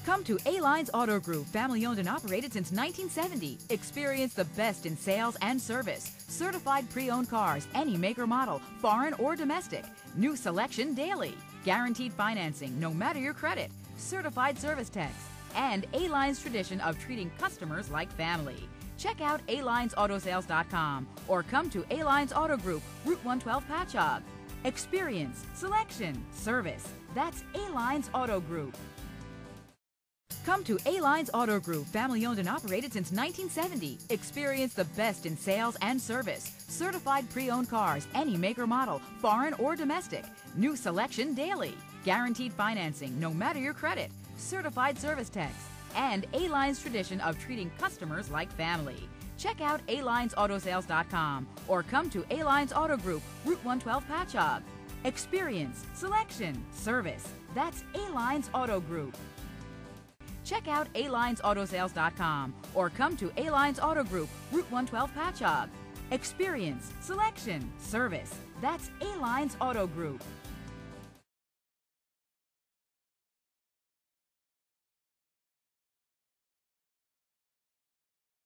Come to A-Lines Auto Group, family owned and operated since 1970. Experience the best in sales and service. Certified pre-owned cars, any make or model, foreign or domestic. New selection daily. Guaranteed financing, no matter your credit. Certified service techs. And A-Line's tradition of treating customers like family. Check out alinesautosales.com or come to A-Lines Auto Group, Route 112 Patchogue. Experience, selection, service. That's A-Lines Auto Group. Come to A-Lines Auto Group, family owned and operated since 1970. Experience the best in sales and service. Certified pre-owned cars, any make or model, foreign or domestic. New selection daily. Guaranteed financing, no matter your credit. Certified service techs. And A-Line's tradition of treating customers like family. Check out alinesautosales.com or come to A-Lines Auto Group, Route 112 Patchogue. Experience, selection, service. That's A-Lines Auto Group. Check out alinesautosales.com or come to A-Lines Auto Group, Route 112 Patchogue. Experience, selection, service. That's A-Lines Auto Group.